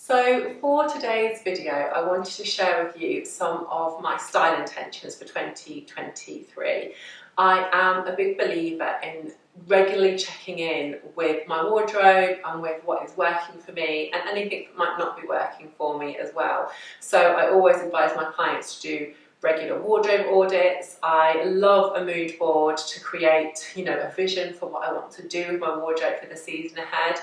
So for today's video, I wanted to share with you some of my style intentions for 2023. I am a big believer in regularly checking in with my wardrobe and with what is working for me and anything that might not be working for me as well. So I always advise my clients to do regular wardrobe audits. I love a mood board to create, a vision for what I want to do with my wardrobe for the season ahead.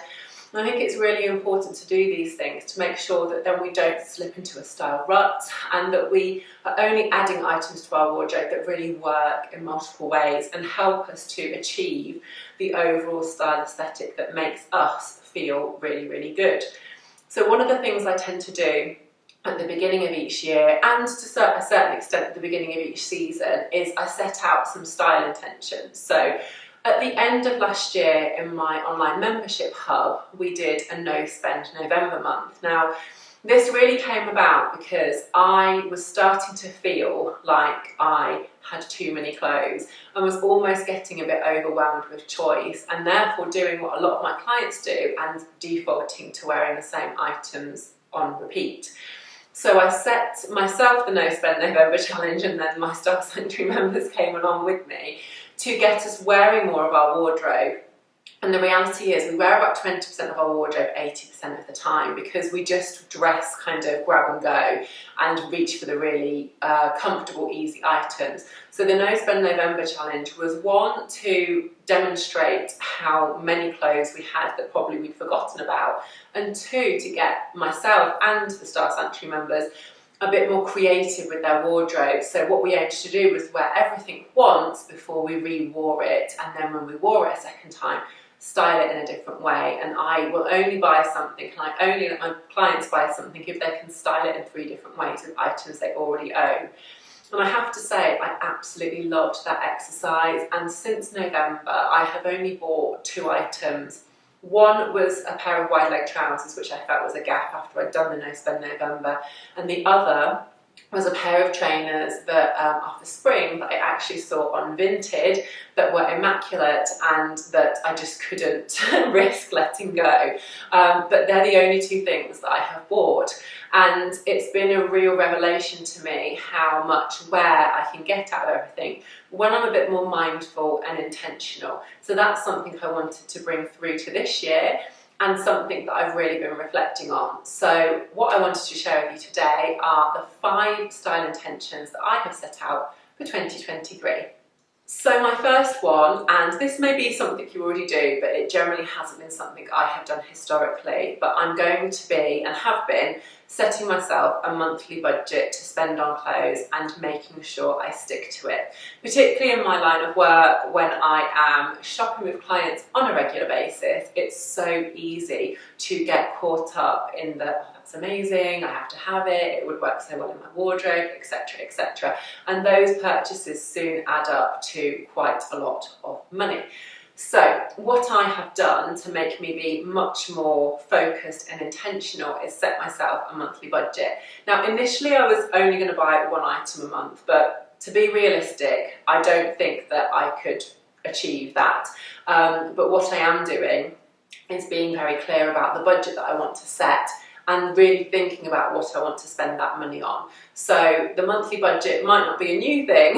I think it's really important to do these things to make sure that then we don't slip into a style rut and that we are only adding items to our wardrobe that really work in multiple ways and help us to achieve the overall style aesthetic that makes us feel really, really good. So one of the things I tend to do at the beginning of each year, and to a certain extent at the beginning of each season, is I set out some style intentions. So at the end of last year in my online membership hub, we did a no spend November month. Now, this really came about because I was starting to feel like I had too many clothes and was almost getting a bit overwhelmed with choice, and therefore doing what a lot of my clients do and defaulting to wearing the same items on repeat. So I set myself the no spend November challenge, and then my Star Sanctuary members came along with me to get us wearing more of our wardrobe. And the reality is we wear about 20% of our wardrobe 80% of the time because we just dress kind of grab and go and reach for the really comfortable, easy items. So the No Spend November challenge was one, to demonstrate how many clothes we had that probably we'd forgotten about, and two, to get myself and the Star Sanctuary members a bit more creative with their wardrobe. So what we aimed to do was wear everything once before we re-wore it, and then when we wore it a second time, style it in a different way. And I will only buy something, and I only let my clients buy something if they can style it in 3 different ways with items they already own. And I have to say, I absolutely loved that exercise, and since November I have only bought 2 items. One was a pair of wide leg trousers, which I felt was a gap after I'd done the No Spend November, and the other was a pair of trainers that after spring that I actually saw on Vinted that were immaculate and that I just couldn't risk letting go. But they're the only 2 things that I have bought, and it's been a real revelation to me how much wear I can get out of everything when I'm a bit more mindful and intentional. So that's something I wanted to bring through to this year, and something that I've really been reflecting on. So what I wanted to share with you today are the 5 style intentions that I have set out for 2023. So my first one, and this may be something you already do, but it generally hasn't been something I have done historically, but I'm going to be, and have been, setting myself a monthly budget to spend on clothes and making sure I stick to it. Particularly in my line of work, when I am shopping with clients on a regular basis, it's so easy to get caught up in the, oh, that's amazing, I have to have it, it would work so well in my wardrobe, etc, etc. And those purchases soon add up to quite a lot of money. So what I have done to make me be much more focused and intentional is set myself a monthly budget. Now initially I was only going to buy 1 item a month, but to be realistic, I don't think that I could achieve that. But what I am doing is being very clear about the budget that I want to set and really thinking about what I want to spend that money on. So the monthly budget might not be a new thing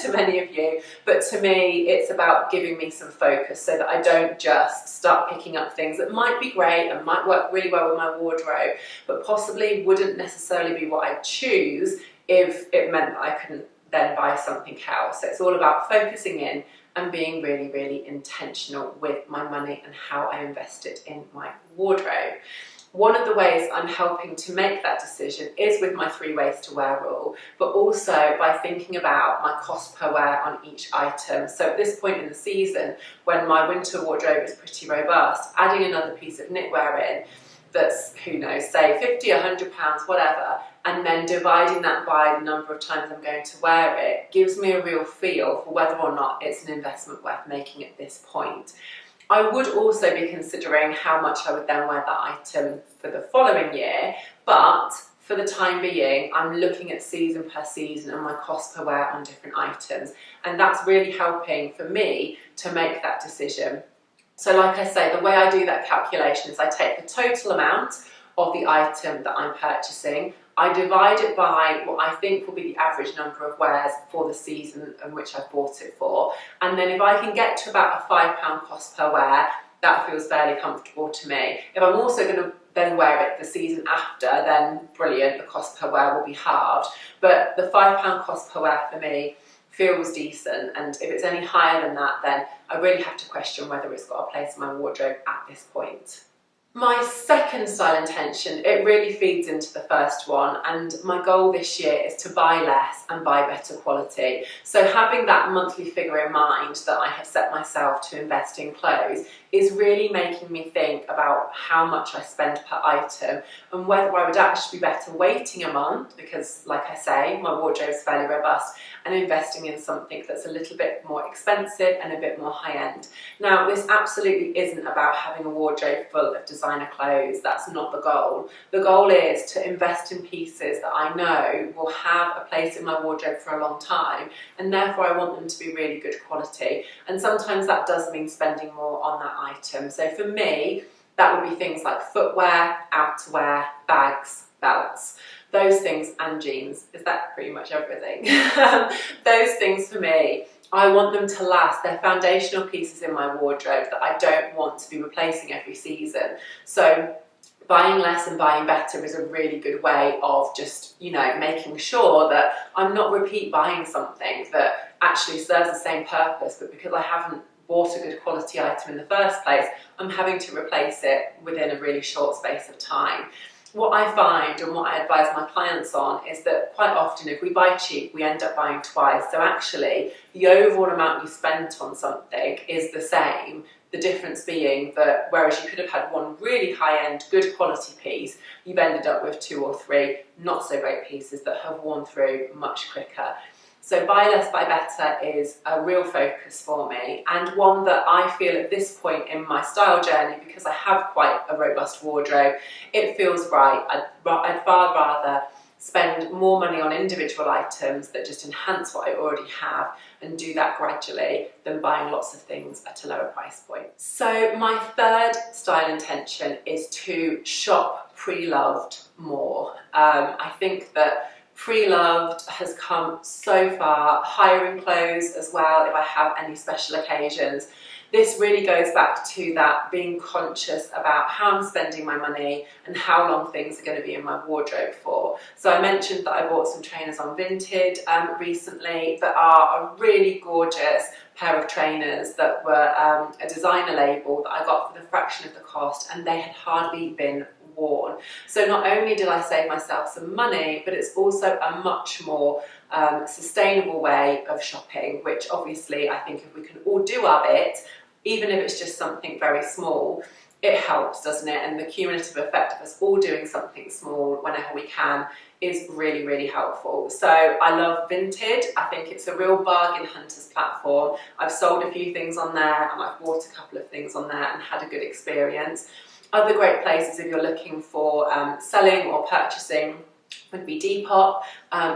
to many of you, but to me it's about giving me some focus so that I don't just start picking up things that might be great and might work really well with my wardrobe, but possibly wouldn't necessarily be what I choose if it meant that I couldn't then buy something else. So it's all about focusing in and being really, really intentional with my money and how I invest it in my wardrobe. One of the ways I'm helping to make that decision is with my 3 ways to wear rule, but also by thinking about my cost per wear on each item. So at this point in the season, when my winter wardrobe is pretty robust, adding another piece of knitwear in that's, who knows, say 50, £100, whatever, and then dividing that by the number of times I'm going to wear it gives me a real feel for whether or not it's an investment worth making at this point. I would also be considering how much I would then wear that item for the following year, but for the time being, I'm looking at season per season and my cost per wear on different items, and that's really helping for me to make that decision. So like I say, the way I do that calculation is I take the total amount of the item that I'm purchasing. I divide it by what I think will be the average number of wears for the season in which I've bought it for. And then if I can get to about a £5 cost per wear, that feels fairly comfortable to me. If I'm also going to then wear it the season after, then brilliant, the cost per wear will be halved. But the £5 cost per wear for me feels decent, and if it's any higher than that, then I really have to question whether it's got a place in my wardrobe at this point. My second style intention, it really feeds into the first one, and my goal this year is to buy less and buy better quality. So having that monthly figure in mind that I have set myself to invest in clothes is really making me think about how much I spend per item and whether I would actually be better waiting a month, because like I say, my wardrobe is fairly robust, and investing in something that's a little bit more expensive and a bit more high-end. Now, this absolutely isn't about having a wardrobe full of designer clothes. That's not the goal. The goal is to invest in pieces that I know will have a place in my wardrobe for a long time, and therefore I want them to be really good quality. And sometimes that does mean spending more on that item. So for me, that would be things like footwear, outerwear, bags, belts. Those things, and jeans. Is that pretty much everything? Those things for me, I want them to last. They're foundational pieces in my wardrobe that I don't want to be replacing every season. So buying less and buying better is a really good way of just, making sure that I'm not repeat buying something that actually serves the same purpose, but because I haven't bought a good quality item in the first place, I'm having to replace it within a really short space of time. What I find and what I advise my clients on is that quite often if we buy cheap, we end up buying twice. So actually, the overall amount you spent on something is the same. The difference being that whereas you could have had one really high-end, good quality piece, you've ended up with 2 or 3 not so great pieces that have worn through much quicker. So buy less, buy better is a real focus for me, and one that I feel at this point in my style journey, because I have quite a robust wardrobe, it feels right. I'd far rather spend more money on individual items that just enhance what I already have and do that gradually than buying lots of things at a lower price point. So my third style intention is to shop pre-loved more. I think that Preloved has come so far, hiring clothes as well if I have any special occasions. This really goes back to that being conscious about how I'm spending my money and how long things are going to be in my wardrobe for. So I mentioned that I bought some trainers on Vinted recently that are a really gorgeous pair of trainers that were a designer label that I got for the fraction of the cost, and they had hardly been worn. So not only did I save myself some money, but it's also a much more sustainable way of shopping, which obviously I think if we can all do our bit, even if it's just something very small, it helps, doesn't it? And the cumulative effect of us all doing something small whenever we can is really, really helpful. So I love Vinted. I think it's a real bargain hunters platform. I've sold a few things on there, and I've bought a couple of things on there and had a good experience. Other great places if you're looking for selling or purchasing would be Depop,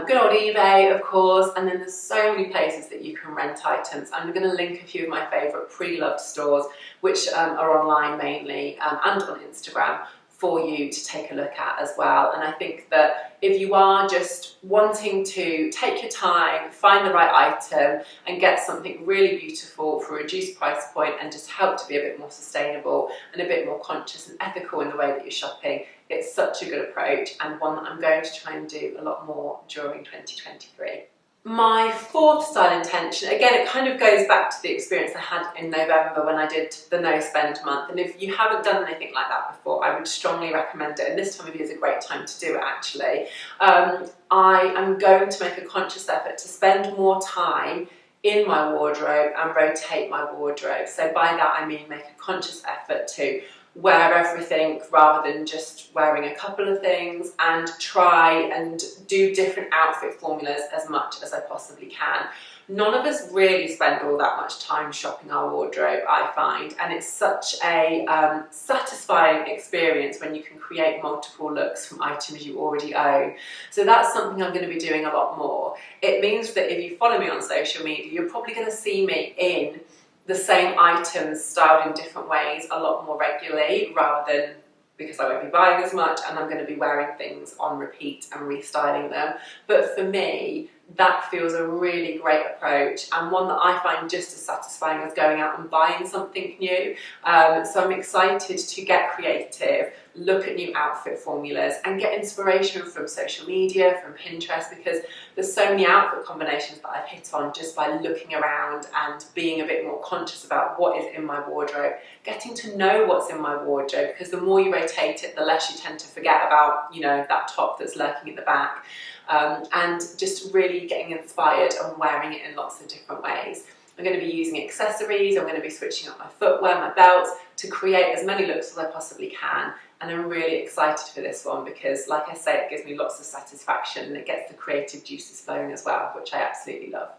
good old eBay of course, and then there's so many places that you can rent items. I'm going to link a few of my favourite Preloved stores, which are online mainly and on Instagram, for you to take a look at as well. And I think that if you are just wanting to take your time, find the right item and get something really beautiful for a reduced price point and just help to be a bit more sustainable and a bit more conscious and ethical in the way that you're shopping, it's such a good approach, and one that I'm going to try and do a lot more during 2023. My fourth style intention, again, it kind of goes back to the experience I had in November when I did the no spend month. And if you haven't done anything like that before, I would strongly recommend it. And this time of year is a great time to do it, actually. I am going to make a conscious effort to spend more time in my wardrobe and rotate my wardrobe. So by that, I mean make a conscious effort to wear everything rather than just wearing a couple of things, and try and do different outfit formulas as much as I possibly can. None of us really spend all that much time shopping our wardrobe, I find, and it's such a satisfying experience when you can create multiple looks from items you already own. So that's something I'm going to be doing a lot more. It means that if you follow me on social media, you're probably going to see me in the same items styled in different ways a lot more regularly, rather than because I won't be buying as much and I'm going to be wearing things on repeat and restyling them. But for me, that feels a really great approach, and one that I find just as satisfying as going out and buying something new. So I'm excited to get creative, look at new outfit formulas and get inspiration from social media, from Pinterest, because there's so many outfit combinations that I've hit on just by looking around and being a bit more conscious about what is in my wardrobe, getting to know what's in my wardrobe, because the more you rotate it, the less you tend to forget about, you know, that top that's lurking at the back. And just really getting inspired and wearing it in lots of different ways. I'm going to be using accessories, I'm going to be switching up my footwear, my belts, to create as many looks as I possibly can. And I'm really excited for this one because, like I say, it gives me lots of satisfaction and it gets the creative juices flowing as well, which I absolutely love.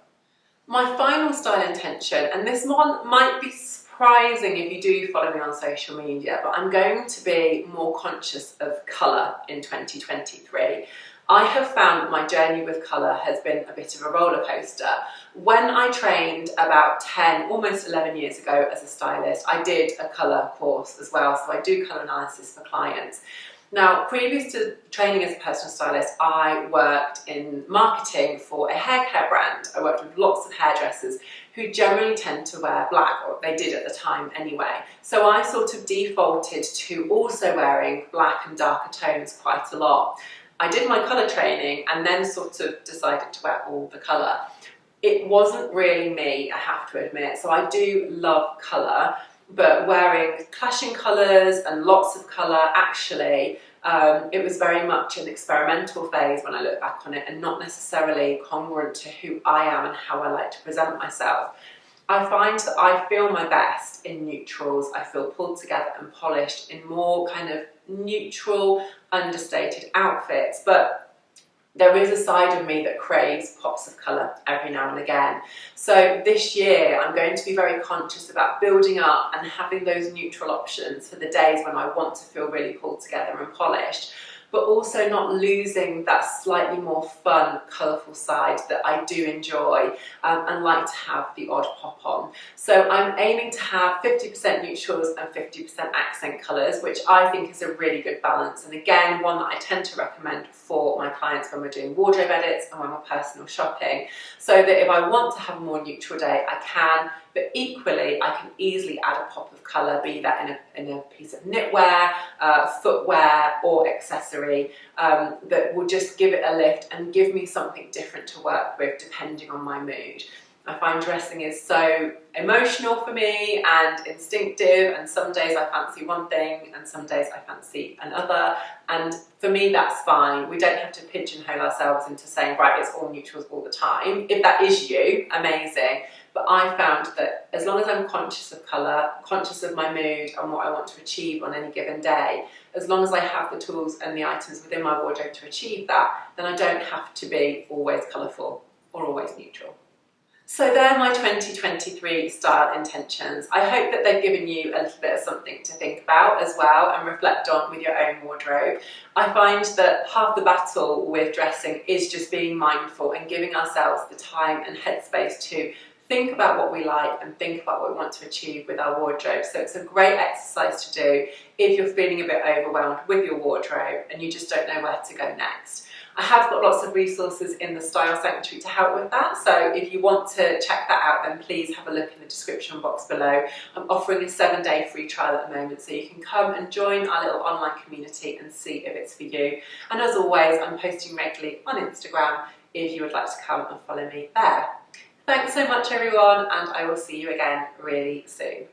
My final style intention, and this one might be surprising if you do follow me on social media, but I'm going to be more conscious of colour in 2023. I have found that my journey with colour has been a bit of a roller coaster. When I trained about 10, almost 11 years ago as a stylist, I did a colour course as well, so I do colour analysis for clients. Now, previous to training as a personal stylist, I worked in marketing for a hair care brand. I worked with lots of hairdressers who generally tend to wear black, or they did at the time anyway. So I sort of defaulted to also wearing black and darker tones quite a lot. I did my colour training and then sort of decided to wear all the colour. It wasn't really me, I have to admit. So I do love colour, but wearing clashing colours and lots of colour, actually, it was very much an experimental phase when I look back on it, and not necessarily congruent to who I am and how I like to present myself. I find that I feel my best in neutrals. I feel pulled together and polished in more kind of neutral, understated outfits, but there is a side of me that craves pops of colour every now and again. So this year I'm going to be very conscious about building up and having those neutral options for the days when I want to feel really pulled together and polished, but also not losing that slightly more fun, colourful side that I do enjoy and like to have the odd pop on. So I'm aiming to have 50% neutrals and 50% accent colours, which I think is a really good balance, and again, one that I tend to recommend for my clients when we're doing wardrobe edits and when we're personal shopping, so that if I want to have a more neutral day, I can, but equally I can easily add a pop of colour, be that in a piece of knitwear, footwear or accessory, that will just give it a lift and give me something different to work with depending on my mood. I find dressing is so emotional for me and instinctive, and some days I fancy one thing and some days I fancy another, and for me that's fine. We don't have to pigeonhole ourselves into saying, right, it's all neutrals all the time. If that is you, amazing. But I found that as long as I'm conscious of colour, conscious of my mood and what I want to achieve on any given day, as long as I have the tools and the items within my wardrobe to achieve that, then I don't have to be always colourful or always neutral. So they're my 2023 style intentions. I hope that they've given you a little bit of something to think about as well and reflect on with your own wardrobe. I find that half the battle with dressing is just being mindful and giving ourselves the time and headspace to think about what we like and think about what we want to achieve with our wardrobe. So it's a great exercise to do if you're feeling a bit overwhelmed with your wardrobe and you just don't know where to go next. I have got lots of resources in the Style Sanctuary to help with that, so if you want to check that out, then please have a look in the description box below. I'm offering a 7-day free trial at the moment, so you can come and join our little online community and see if it's for you. And as always, I'm posting regularly on Instagram if you would like to come and follow me there. Thanks so much everyone, and I will see you again really soon.